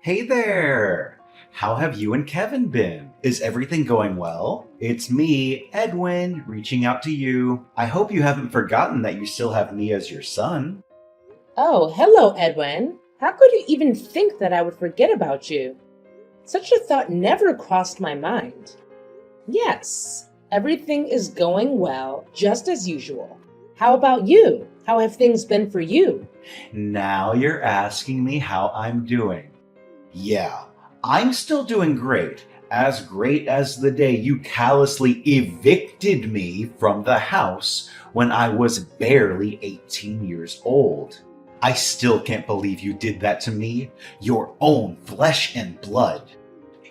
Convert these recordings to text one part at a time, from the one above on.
Hey there! How have you and Kevin been? Is everything going well? It's me, Edwin, reaching out to you. I hope you haven't forgotten that you still have me as your son. Oh, hello, Edwin. How could you even think that I would forget about you? Such a thought never crossed my mind. Yes, everything is going well, just as usual. How about you? How have things been for you? Now you're asking me how I'm doing. Yeah, I'm still doing great as the day you callously evicted me from the house when I was barely 18 years old. I still can't believe you did that to me, your own flesh and blood.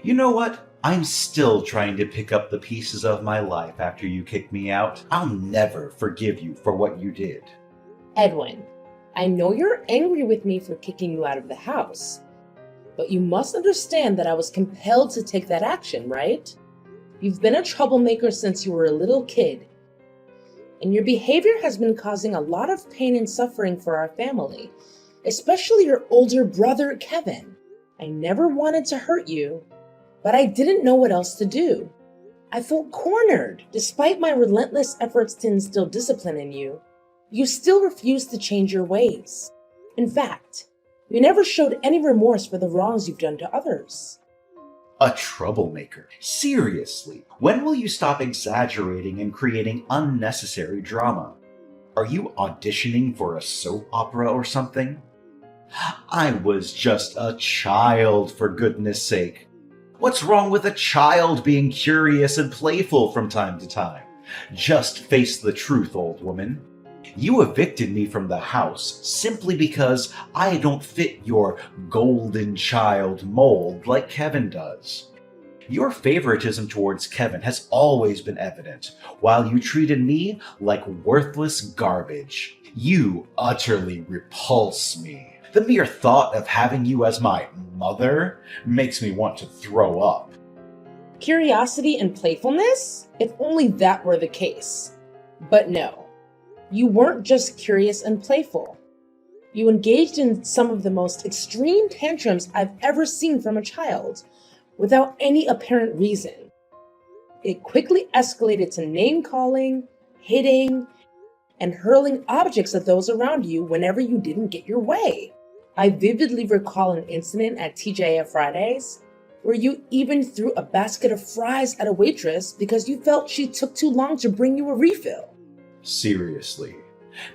You know what? I'm still trying to pick up the pieces of my life after you kicked me out. I'll never forgive you for what you did. Edwin, I know you're angry with me for kicking you out of the house, but you must understand that I was compelled to take that action, right? You've been a troublemaker since you were a little kid, and your behavior has been causing a lot of pain and suffering for our family, especially your older brother, Kevin. I never wanted to hurt you, but I didn't know what else to do. I felt cornered. Despite my relentless efforts to instill discipline in you, you still refused to change your ways. In fact, you never showed any remorse for the wrongs you've done to others. A troublemaker? Seriously, when will you stop exaggerating and creating unnecessary drama? Are you auditioning for a soap opera or something? I was just a child, for goodness sake. What's wrong with a child being curious and playful from time to time? Just face the truth, old woman. You evicted me from the house simply because I don't fit your golden child mold like Kevin does. Your favoritism towards Kevin has always been evident, while you treated me like worthless garbage. You utterly repulse me. The mere thought of having you as my mother makes me want to throw up. Curiosity and playfulness? If only that were the case. But no. You weren't just curious and playful. You engaged in some of the most extreme tantrums I've ever seen from a child, without any apparent reason. It quickly escalated to name-calling, hitting, and hurling objects at those around you whenever you didn't get your way. I vividly recall an incident at TGIF Fridays, where you even threw a basket of fries at a waitress because you felt she took too long to bring you a refill. Seriously,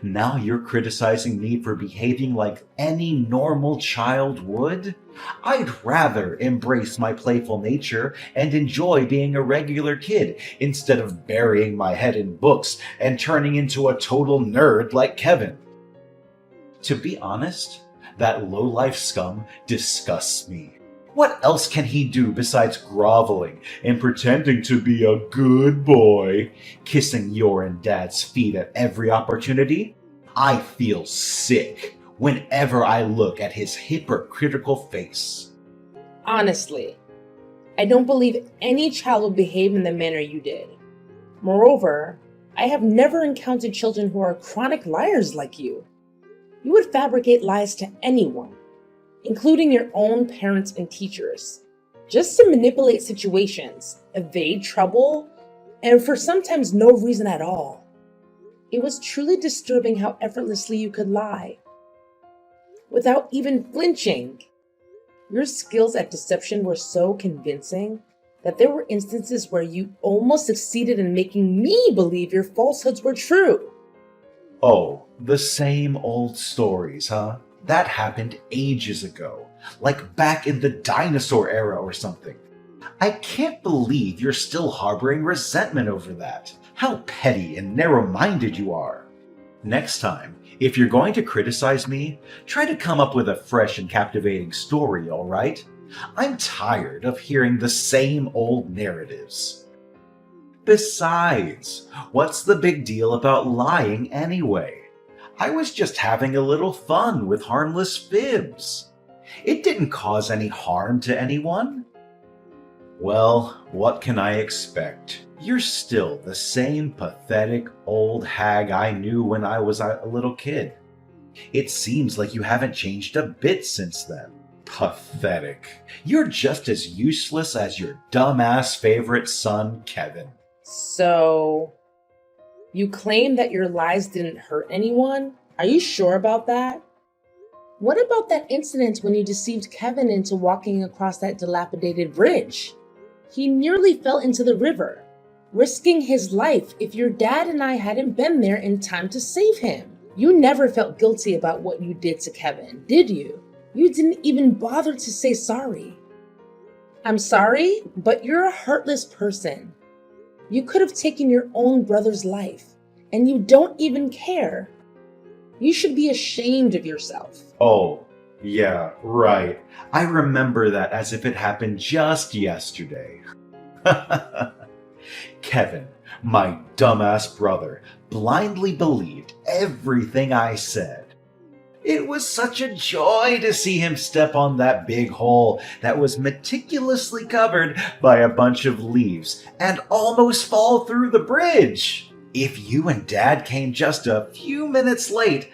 now you're criticizing me for behaving like any normal child would? I'd rather embrace my playful nature and enjoy being a regular kid instead of burying my head in books and turning into a total nerd like Kevin. To be honest, that low-life scum disgusts me. What else can he do besides groveling and pretending to be a good boy, kissing your and Dad's feet at every opportunity? I feel sick whenever I look at his hypocritical face. Honestly, I don't believe any child would behave in the manner you did. Moreover, I have never encountered children who are chronic liars like you. You would fabricate lies to anyone, including your own parents and teachers, just to manipulate situations, evade trouble, and for sometimes no reason at all. It was truly disturbing how effortlessly you could lie, without even flinching. Your skills at deception were so convincing that there were instances where you almost succeeded in making me believe your falsehoods were true. Oh, the same old stories, huh? That happened ages ago, like back in the dinosaur era or something. I can't believe you're still harboring resentment over that. How petty and narrow-minded you are. Next time, if you're going to criticize me, try to come up with a fresh and captivating story, all right? I'm tired of hearing the same old narratives. Besides, what's the big deal about lying anyway? I was just having a little fun with harmless fibs. It didn't cause any harm to anyone. Well, what can I expect? You're still the same pathetic old hag I knew when I was a little kid. It seems like you haven't changed a bit since then. Pathetic. You're just as useless as your dumbass favorite son, Kevin. So, you claim that your lies didn't hurt anyone? Are you sure about that? What about that incident when you deceived Kevin into walking across that dilapidated bridge? He nearly fell into the river, risking his life if your dad and I hadn't been there in time to save him. You never felt guilty about what you did to Kevin, did you? You didn't even bother to say sorry. I'm sorry, but you're a heartless person. You could have taken your own brother's life, and you don't even care. You should be ashamed of yourself. Oh, yeah, right. I remember that as if it happened just yesterday. Kevin, my dumbass brother, blindly believed everything I said. It was such a joy to see him step on that big hole that was meticulously covered by a bunch of leaves and almost fall through the bridge. If you and Dad came just a few minutes late,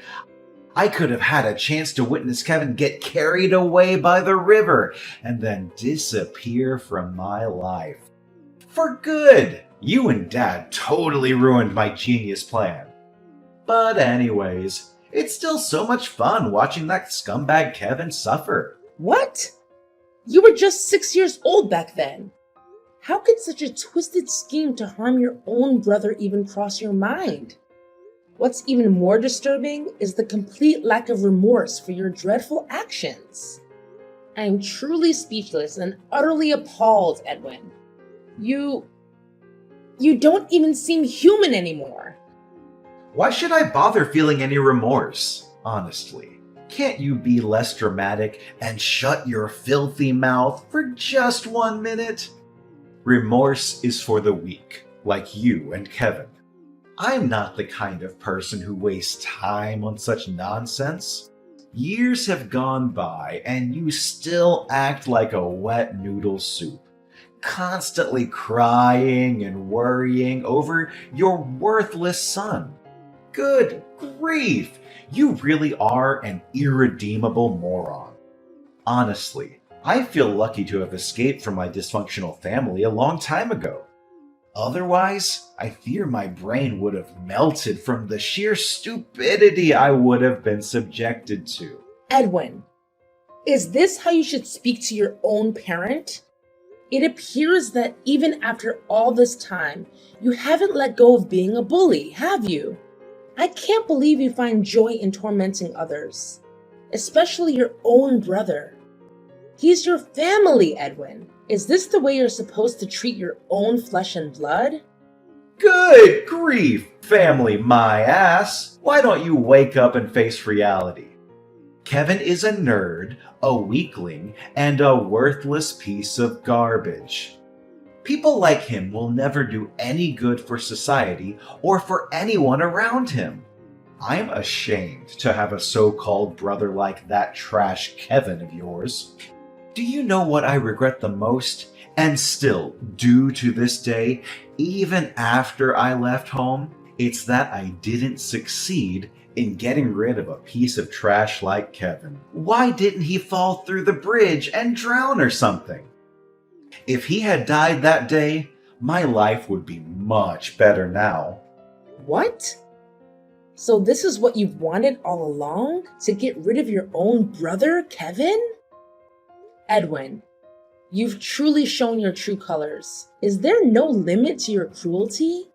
I could have had a chance to witness Kevin get carried away by the river and then disappear from my life. For good! You and Dad totally ruined my genius plan. But anyways, it's still so much fun watching that scumbag Kevin suffer. What? You were just 6 years old back then. How could such a twisted scheme to harm your own brother even cross your mind? What's even more disturbing is the complete lack of remorse for your dreadful actions. I am truly speechless and utterly appalled, Edwin. You don't even seem human anymore. Why should I bother feeling any remorse, honestly? Can't you be less dramatic and shut your filthy mouth for just 1 minute? Remorse is for the weak, like you and Kevin. I'm not the kind of person who wastes time on such nonsense. Years have gone by and you still act like a wet noodle soup, constantly crying and worrying over your worthless son. Good grief! You really are an irredeemable moron. Honestly, I feel lucky to have escaped from my dysfunctional family a long time ago. Otherwise, I fear my brain would have melted from the sheer stupidity I would have been subjected to. Edwin, is this how you should speak to your own parent? It appears that even after all this time, you haven't let go of being a bully, have you? I can't believe you find joy in tormenting others, especially your own brother. He's your family, Edwin. Is this the way you're supposed to treat your own flesh and blood? Good grief, family my ass! Why don't you wake up and face reality? Kevin is a nerd, a weakling, and a worthless piece of garbage. People like him will never do any good for society or for anyone around him. I'm ashamed to have a so-called brother like that trash Kevin of yours. Do you know what I regret the most, and still do to this day, even after I left home? It's that I didn't succeed in getting rid of a piece of trash like Kevin. Why didn't he fall through the bridge and drown or something? If he had died that day, my life would be much better now. What? So this is what you've wanted all along? To get rid of your own brother, Kevin? Edwin, you've truly shown your true colors. Is there no limit to your cruelty?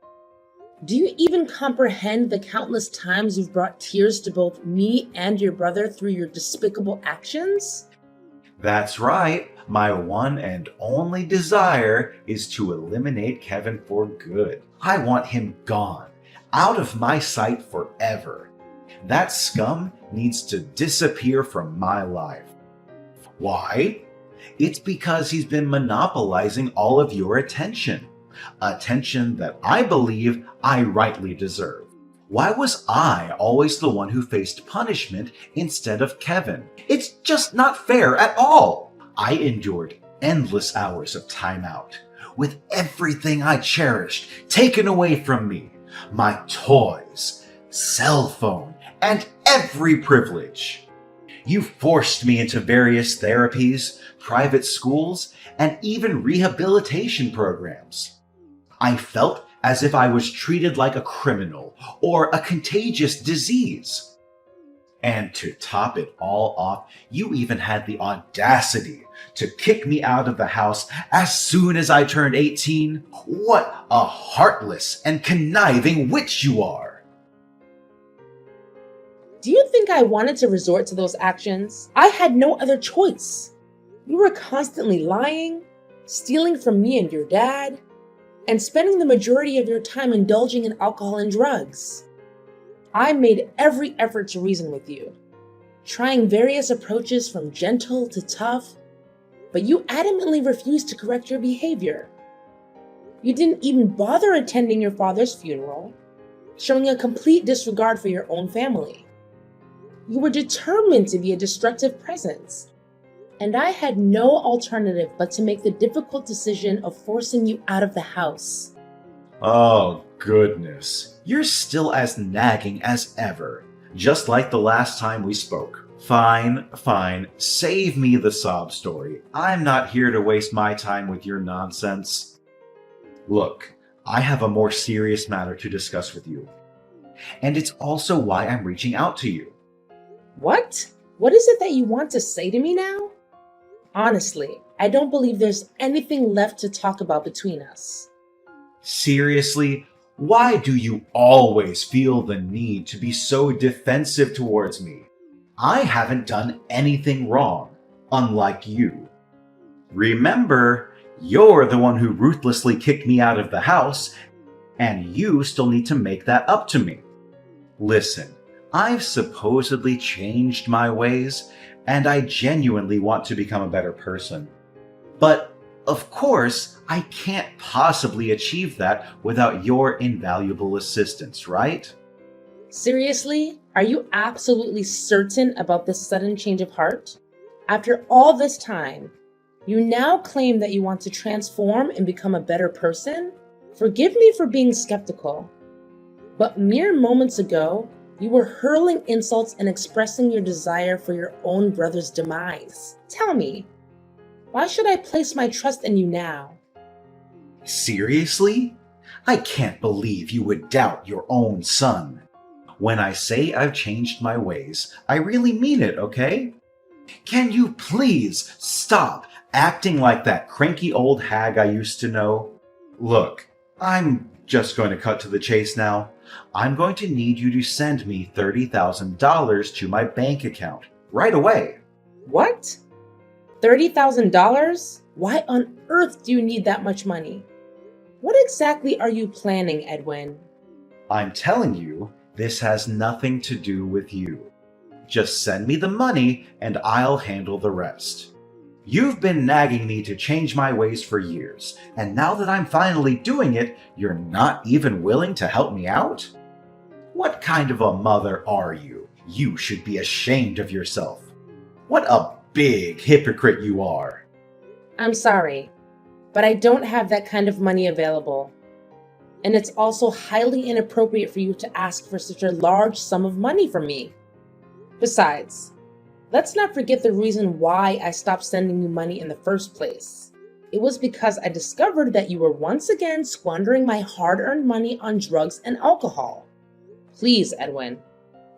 Do you even comprehend the countless times you've brought tears to both me and your brother through your despicable actions? That's right. My one and only desire is to eliminate Kevin for good. I want him gone, out of my sight forever. That scum needs to disappear from my life. Why? It's because he's been monopolizing all of your attention. Attention that I believe I rightly deserve. Why was I always the one who faced punishment instead of Kevin? It's just not fair at all. I endured endless hours of time out, with everything I cherished taken away from me. My toys, cell phone, and every privilege. You forced me into various therapies, private schools, and even rehabilitation programs. I felt as if I was treated like a criminal or a contagious disease. And to top it all off, you even had the audacity to kick me out of the house as soon as I turned 18. What a heartless and conniving witch you are! Do you think I wanted to resort to those actions? I had no other choice. You were constantly lying, stealing from me and your dad, and spending the majority of your time indulging in alcohol and drugs. I made every effort to reason with you, trying various approaches from gentle to tough, but you adamantly refused to correct your behavior. You didn't even bother attending your father's funeral, showing a complete disregard for your own family. You were determined to be a destructive presence, and I had no alternative but to make the difficult decision of forcing you out of the house. Oh, goodness. You're still as nagging as ever, just like the last time we spoke. Fine, save me the sob story. I'm not here to waste my time with your nonsense. Look, I have a more serious matter to discuss with you, and it's also why I'm reaching out to you. What? What is it that you want to say to me now? Honestly, I don't believe there's anything left to talk about between us. Seriously? Why do you always feel the need to be so defensive towards me? I haven't done anything wrong, unlike you. Remember, you're the one who ruthlessly kicked me out of the house, and you still need to make that up to me. Listen, I've supposedly changed my ways, and I genuinely want to become a better person. But of course, I can't possibly achieve that without your invaluable assistance, right? Seriously? Are you absolutely certain about this sudden change of heart? After all this time, you now claim that you want to transform and become a better person? Forgive me for being skeptical, but mere moments ago, you were hurling insults and expressing your desire for your own brother's demise. Tell me, why should I place my trust in you now? Seriously? I can't believe you would doubt your own son. When I say I've changed my ways, I really mean it, okay? Can you please stop acting like that cranky old hag I used to know? Look, I'm just going to cut to the chase now. I'm going to need you to send me $30,000 to my bank account right away. What? $30,000? Why on earth do you need that much money? What exactly are you planning, Edwin? I'm telling you, this has nothing to do with you. Just send me the money and I'll handle the rest. You've been nagging me to change my ways for years, and now that I'm finally doing it, you're not even willing to help me out? What kind of a mother are you? You should be ashamed of yourself. What a big hypocrite you are. I'm sorry, but I don't have that kind of money available. And it's also highly inappropriate for you to ask for such a large sum of money from me. Besides, let's not forget the reason why I stopped sending you money in the first place. It was because I discovered that you were once again squandering my hard-earned money on drugs and alcohol. Please, Edwin,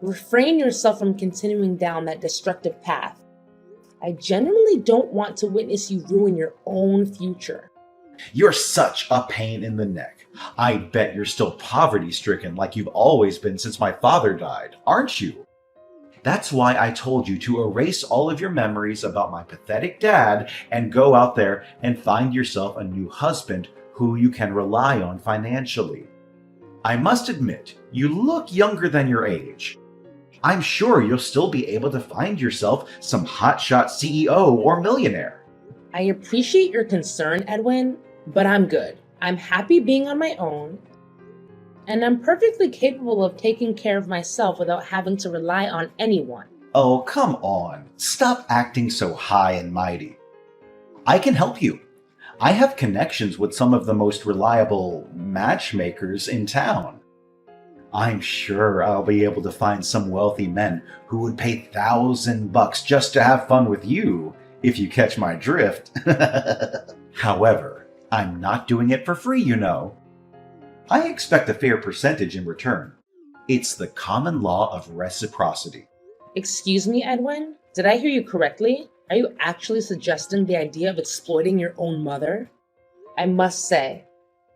refrain yourself from continuing down that destructive path. I genuinely don't want to witness you ruin your own future. You're such a pain in the neck. I bet you're still poverty-stricken like you've always been since my father died, aren't you? That's why I told you to erase all of your memories about my pathetic dad and go out there and find yourself a new husband who you can rely on financially. I must admit, you look younger than your age. I'm sure you'll still be able to find yourself some hotshot CEO or millionaire. I appreciate your concern, Edwin, but I'm good. I'm happy being on my own, and I'm perfectly capable of taking care of myself without having to rely on anyone. Oh, come on. Stop acting so high and mighty. I can help you. I have connections with some of the most reliable matchmakers in town. I'm sure I'll be able to find some wealthy men who would pay $1,000 just to have fun with you, if you catch my drift. However, I'm not doing it for free, you know. I expect a fair percentage in return. It's the common law of reciprocity. Excuse me, Edwin? Did I hear you correctly? Are you actually suggesting the idea of exploiting your own mother? I must say,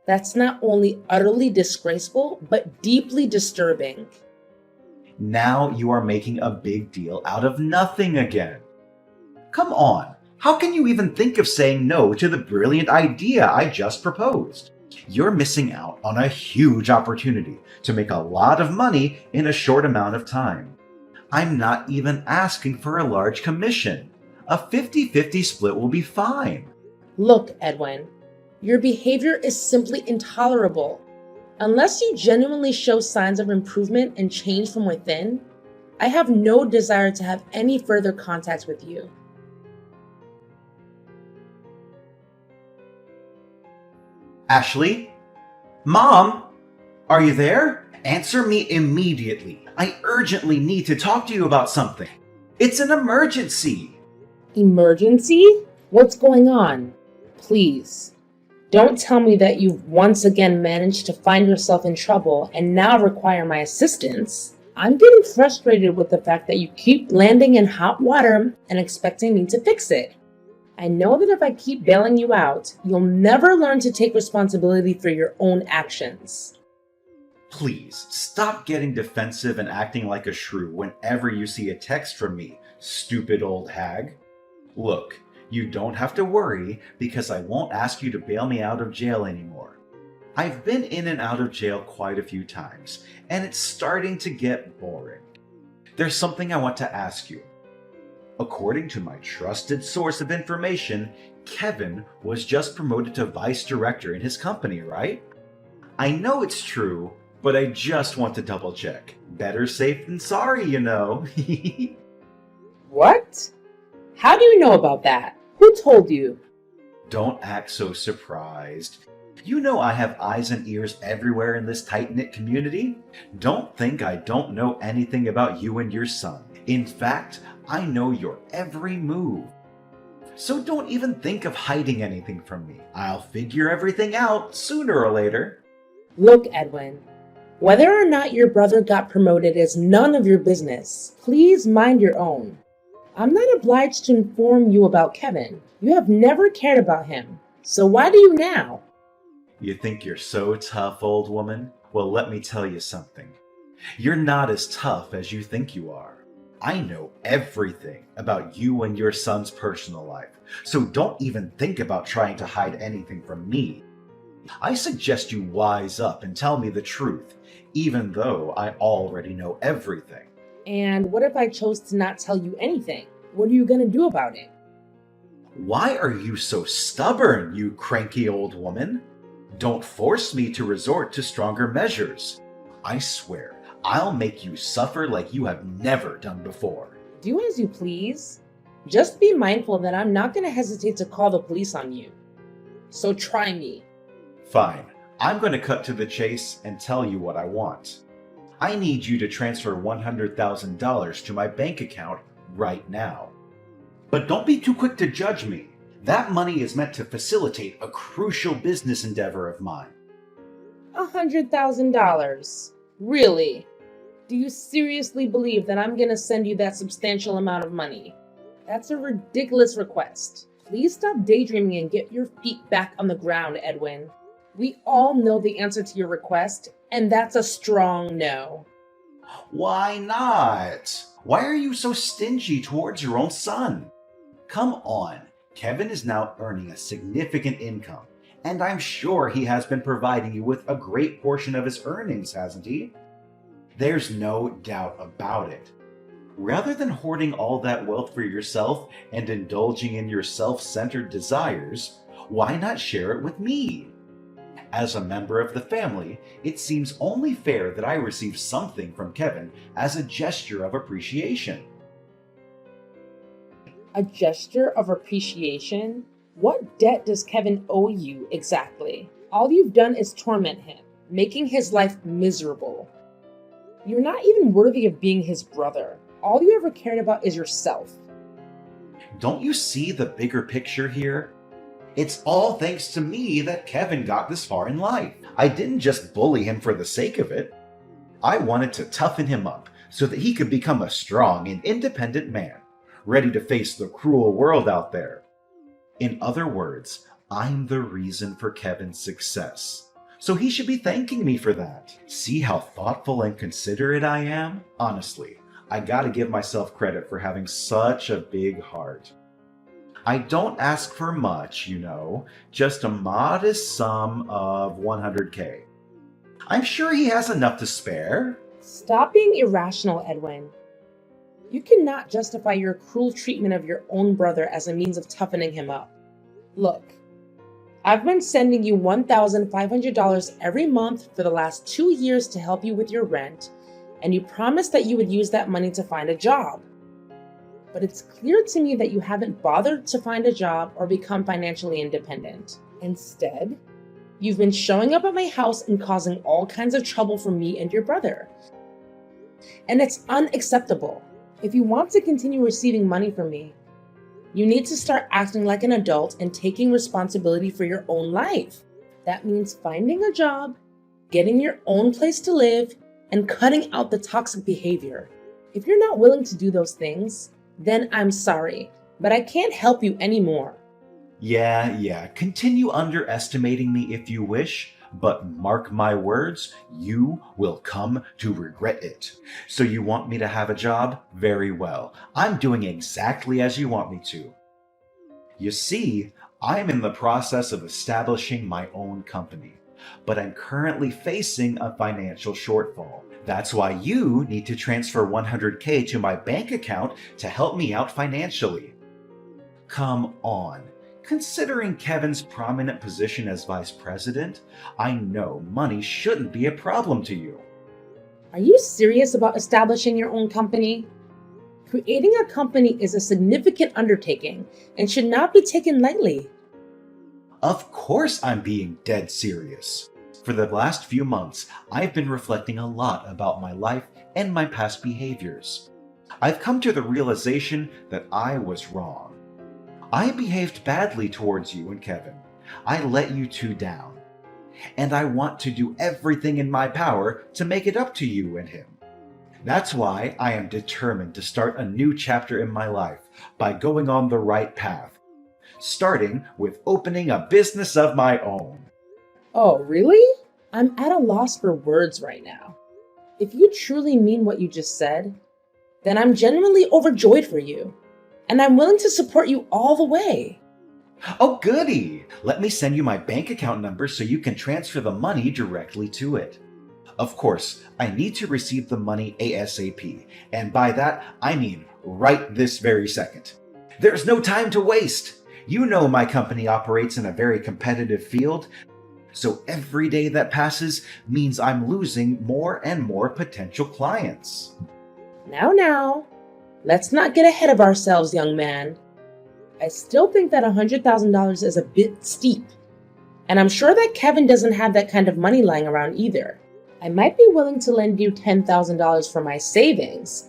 that's not only utterly disgraceful, but deeply disturbing. Now you are making a big deal out of nothing again. Come on, how can you even think of saying no to the brilliant idea I just proposed? You're missing out on a huge opportunity to make a lot of money in a short amount of time. I'm not even asking for a large commission. A 50-50 split will be fine. Look, Edwin, your behavior is simply intolerable. Unless you genuinely show signs of improvement and change from within, I have no desire to have any further contact with you. Ashley? Mom? Are you there? Answer me immediately. I urgently need to talk to you about something. It's an emergency. Emergency? What's going on? Please, don't tell me that you've once again managed to find yourself in trouble and now require my assistance. I'm getting frustrated with the fact that you keep landing in hot water and expecting me to fix it. I know that if I keep bailing you out, you'll never learn to take responsibility for your own actions. Please, stop getting defensive and acting like a shrew whenever you see a text from me, stupid old hag. Look, you don't have to worry because I won't ask you to bail me out of jail anymore. I've been in and out of jail quite a few times, and it's starting to get boring. There's something I want to ask you. According to my trusted source of information, Kevin was just promoted to vice director in his company, right? I know it's true, but I just want to double check. Better safe than sorry, you know. What? How do you know about that? Who told you? Don't act so surprised. You know I have eyes and ears everywhere in this tight-knit community. Don't think I don't know anything about you and your son. In fact, I know your every move. So don't even think of hiding anything from me. I'll figure everything out sooner or later. Look, Edwin, whether or not your brother got promoted is none of your business. Please mind your own. I'm not obliged to inform you about Kevin. You have never cared about him. So why do you now? You think you're so tough, old woman? Well, let me tell you something. You're not as tough as you think you are. I know everything about you and your son's personal life, so don't even think about trying to hide anything from me. I suggest you wise up and tell me the truth, even though I already know everything. And what if I chose to not tell you anything? What are you going to do about it? Why are you so stubborn, you cranky old woman? Don't force me to resort to stronger measures. I swear, I'll make you suffer like you have never done before. Do as you please. Just be mindful that I'm not going to hesitate to call the police on you. So try me. Fine. I'm going to cut to the chase and tell you what I want. I need you to transfer $100,000 to my bank account right now. But don't be too quick to judge me. That money is meant to facilitate a crucial business endeavor of mine. $100,000? Really? Do you seriously believe that I'm going to send you that substantial amount of money? That's a ridiculous request. Please stop daydreaming and get your feet back on the ground, Edwin. We all know the answer to your request, and that's a strong no. Why not? Why are you so stingy towards your own son? Come on. Kevin is now earning a significant income, and I'm sure he has been providing you with a great portion of his earnings, hasn't he? There's no doubt about it. Rather than hoarding all that wealth for yourself and indulging in your self-centered desires, why not share it with me? As a member of the family, it seems only fair that I receive something from Kevin as a gesture of appreciation. A gesture of appreciation? What debt does Kevin owe you exactly? All you've done is torment him, making his life miserable. You're not even worthy of being his brother. All you ever cared about is yourself. Don't you see the bigger picture here? It's all thanks to me that Kevin got this far in life. I didn't just bully him for the sake of it. I wanted to toughen him up so that he could become a strong and independent man, ready to face the cruel world out there. In other words, I'm the reason for Kevin's success. So he should be thanking me for that. See how thoughtful and considerate I am? Honestly, I gotta give myself credit for having such a big heart. I don't ask for much, just a modest sum of $100K. I'm sure he has enough to spare. Stop being irrational, Edwin. You cannot justify your cruel treatment of your own brother as a means of toughening him up. Look, I've been sending you $1,500 every month for the last 2 years to help you with your rent, and you promised that you would use that money to find a job. But it's clear to me that you haven't bothered to find a job or become financially independent. Instead, you've been showing up at my house and causing all kinds of trouble for me and your brother. And it's unacceptable. If you want to continue receiving money from me, you need to start acting like an adult and taking responsibility for your own life. That means finding a job, getting your own place to live, and cutting out the toxic behavior. If you're not willing to do those things, then I'm sorry, but I can't help you anymore. Yeah, continue underestimating me if you wish, but mark my words, you will come to regret it. So you want me to have a job? Very well. I'm doing exactly as you want me to. You see, I'm in the process of establishing my own company, but I'm currently facing a financial shortfall. That's why you need to transfer $100K to my bank account to help me out financially. Come on. Considering Kevin's prominent position as vice president, I know money shouldn't be a problem to you. Are you serious about establishing your own company? Creating a company is a significant undertaking and should not be taken lightly. Of course I'm being dead serious. For the last few months, I've been reflecting a lot about my life and my past behaviors. I've come to the realization that I was wrong. I behaved badly towards you and Kevin. I let you two down. And I want to do everything in my power to make it up to you and him. That's why I am determined to start a new chapter in my life by going on the right path, starting with opening a business of my own. Oh, really? I'm at a loss for words right now. If you truly mean what you just said, then I'm genuinely overjoyed for you, and I'm willing to support you all the way. Oh, goody! Let me send you my bank account number so you can transfer the money directly to it. Of course, I need to receive the money ASAP, and by that, I mean right this very second. There's no time to waste! You know my company operates in a very competitive field, so every day that passes means I'm losing more and more potential clients. Now, let's not get ahead of ourselves, young man. I still think that $100,000 is a bit steep, and I'm sure that Kevin doesn't have that kind of money lying around either. I might be willing to lend you $10,000 for my savings,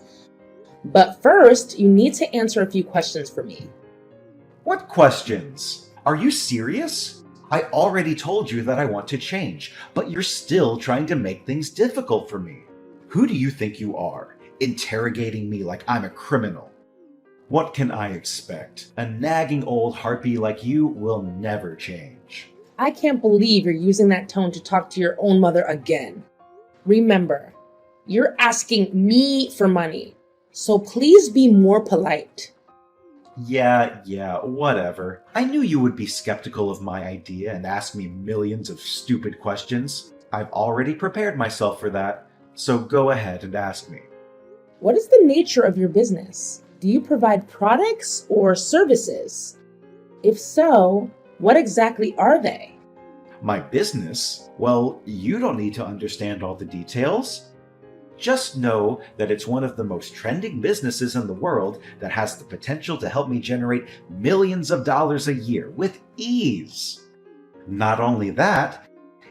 but first you need to answer a few questions for me. What questions? Are you serious? I already told you that I want to change, but you're still trying to make things difficult for me. Who do you think you are, interrogating me like I'm a criminal? What can I expect? A nagging old harpy like you will never change. I can't believe you're using that tone to talk to your own mother again. Remember, you're asking me for money, so please be more polite. Yeah, whatever. I knew you would be skeptical of my idea and ask me millions of stupid questions. I've already prepared myself for that, so go ahead and ask me. What is the nature of your business? Do you provide products or services? If so, what exactly are they? My business? Well, you don't need to understand all the details. Just know that it's one of the most trending businesses in the world that has the potential to help me generate millions of dollars a year with ease. Not only that,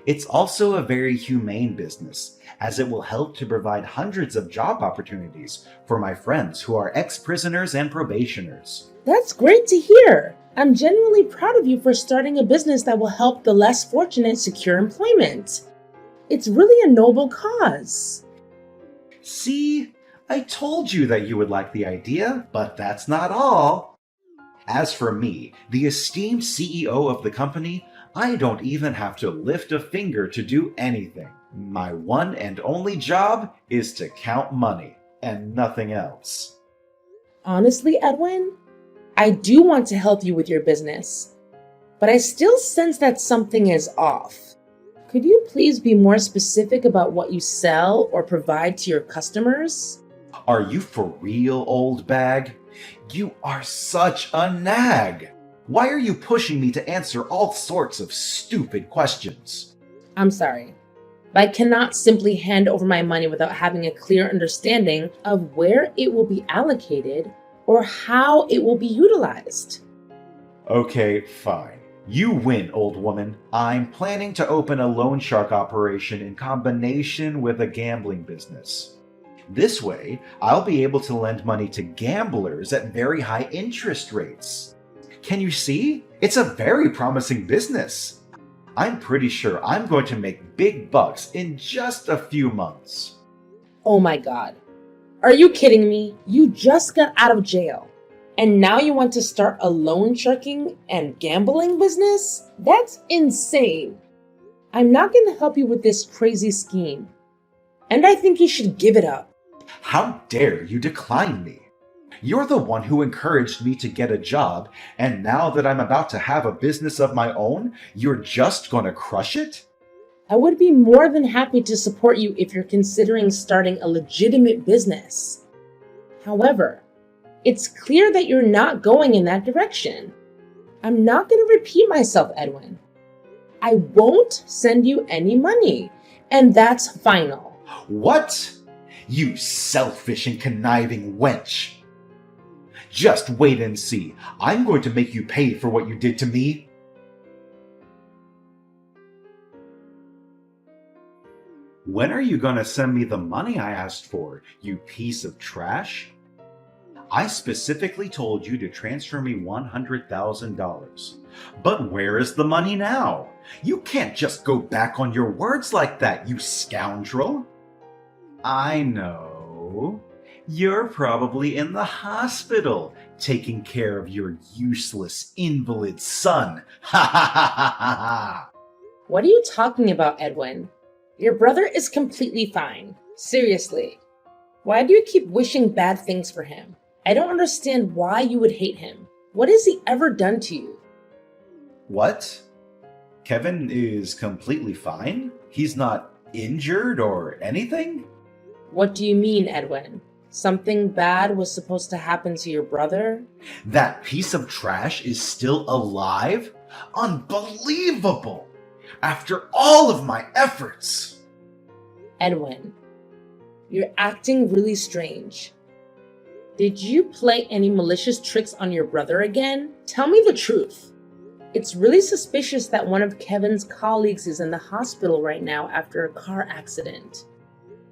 It's also a very humane business, as it will help to provide hundreds of job opportunities for my friends who are ex-prisoners and probationers. That's great to hear. I'm genuinely proud of you for starting a business that will help the less fortunate secure employment. It's really a noble cause. See, I told you that you would like the idea, but that's not all. As for me, the esteemed CEO of the company, I don't even have to lift a finger to do anything. My one and only job is to count money, and nothing else. Honestly, Edwin, I do want to help you with your business, but I still sense that something is off. Could you please be more specific about what you sell or provide to your customers? Are you for real, old bag? You are such a nag! Why are you pushing me to answer all sorts of stupid questions? I'm sorry, but I cannot simply hand over my money without having a clear understanding of where it will be allocated or how it will be utilized. Okay, fine. You win, old woman. I'm planning to open a loan shark operation in combination with a gambling business. This way, I'll be able to lend money to gamblers at very high interest rates. Can you see? It's a very promising business. I'm pretty sure I'm going to make big bucks in just a few months. Oh my God. Are you kidding me? You just got out of jail. And now you want to start a loan sharking and gambling business? That's insane. I'm not going to help you with this crazy scheme. And I think you should give it up. How dare you decline me? You're the one who encouraged me to get a job, and now that I'm about to have a business of my own, you're just gonna crush it? I would be more than happy to support you if you're considering starting a legitimate business. However, it's clear that you're not going in that direction. I'm not going to repeat myself, Edwin. I won't send you any money, and that's final. What? You selfish and conniving wench! Just wait and see. I'm going to make you pay for what you did to me. When are you gonna send me the money I asked for, you piece of trash? I specifically told you to transfer me $100,000. But where is the money now? You can't just go back on your words like that, you scoundrel. I know. You're probably in the hospital, taking care of your useless invalid son. Ha ha ha ha ha ha! What are you talking about, Edwin? Your brother is completely fine. Seriously. Why do you keep wishing bad things for him? I don't understand why you would hate him. What has he ever done to you? What? Kevin is completely fine? He's not injured or anything? What do you mean, Edwin? Something bad was supposed to happen to your brother? That piece of trash is still alive? Unbelievable! After all of my efforts! Edwin, you're acting really strange. Did you play any malicious tricks on your brother again? Tell me the truth. It's really suspicious that one of Kevin's colleagues is in the hospital right now after a car accident.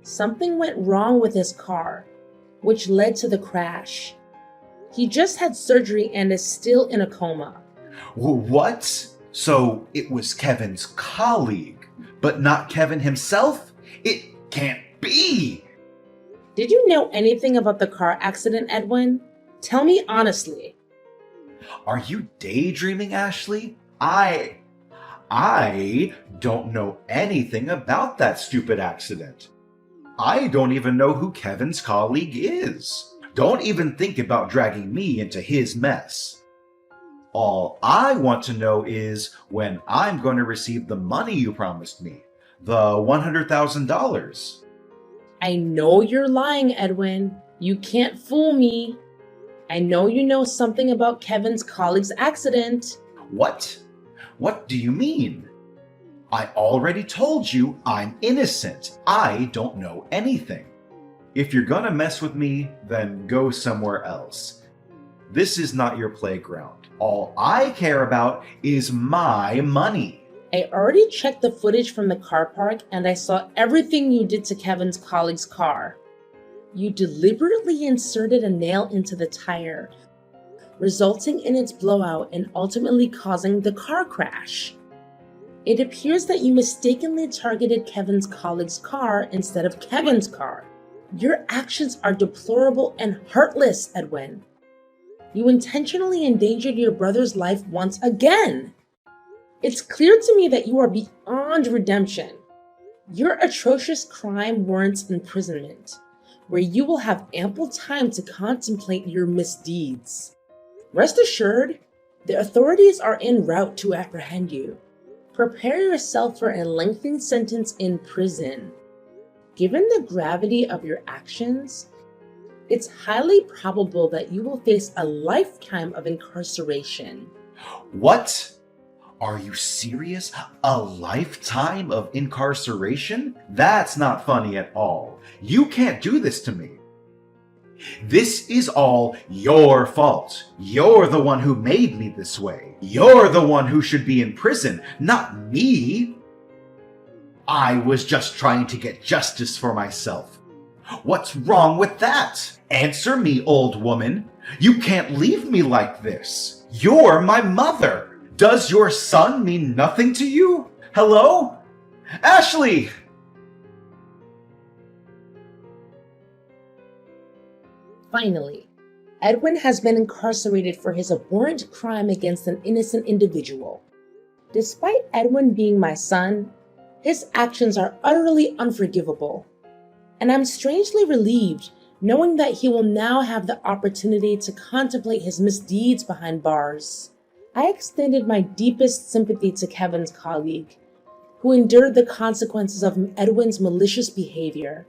Something went wrong with his car, which led to the crash. He just had surgery and is still in a coma. What? So it was Kevin's colleague, but not Kevin himself? It can't be! Did you know anything about the car accident, Edwin? Tell me honestly. Are you daydreaming, Ashley? I don't know anything about that stupid accident. I don't even know who Kevin's colleague is. Don't even think about dragging me into his mess. All I want to know is when I'm going to receive the money you promised me, the $100,000. I know you're lying, Edwin. You can't fool me. I know you know something about Kevin's colleague's accident. What? What do you mean? I already told you I'm innocent. I don't know anything. If you're gonna mess with me, then go somewhere else. This is not your playground. All I care about is my money. I already checked the footage from the car park and I saw everything you did to Kevin's colleague's car. You deliberately inserted a nail into the tire, resulting in its blowout and ultimately causing the car crash. It appears that you mistakenly targeted Kevin's colleague's car instead of Kevin's car. Your actions are deplorable and heartless, Edwin. You intentionally endangered your brother's life once again. It's clear to me that you are beyond redemption. Your atrocious crime warrants imprisonment, where you will have ample time to contemplate your misdeeds. Rest assured, the authorities are en route to apprehend you. Prepare yourself for a lengthy sentence in prison. Given the gravity of your actions, it's highly probable that you will face a lifetime of incarceration. What? Are you serious? A lifetime of incarceration? That's not funny at all. You can't do this to me. This is all your fault. You're the one who made me this way. You're the one who should be in prison, not me. I was just trying to get justice for myself. What's wrong with that? Answer me, old woman. You can't leave me like this. You're my mother. Does your son mean nothing to you? Hello? Ashley! Finally, Edwin has been incarcerated for his abhorrent crime against an innocent individual. Despite Edwin being my son, his actions are utterly unforgivable. And I'm strangely relieved knowing that he will now have the opportunity to contemplate his misdeeds behind bars. I extended my deepest sympathy to Kevin's colleague, who endured the consequences of Edwin's malicious behavior.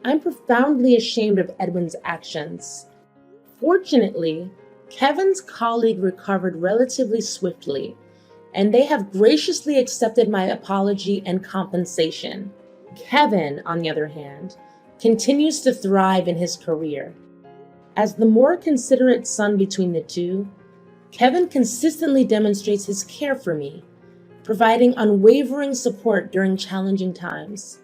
I'm profoundly ashamed of Edwin's actions. Fortunately, Kevin's colleague recovered relatively swiftly, and they have graciously accepted my apology and compensation. Kevin, on the other hand, continues to thrive in his career. As the more considerate son between the two, Kevin consistently demonstrates his care for me, providing unwavering support during challenging times.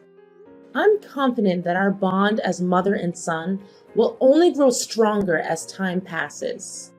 I'm confident that our bond as mother and son will only grow stronger as time passes.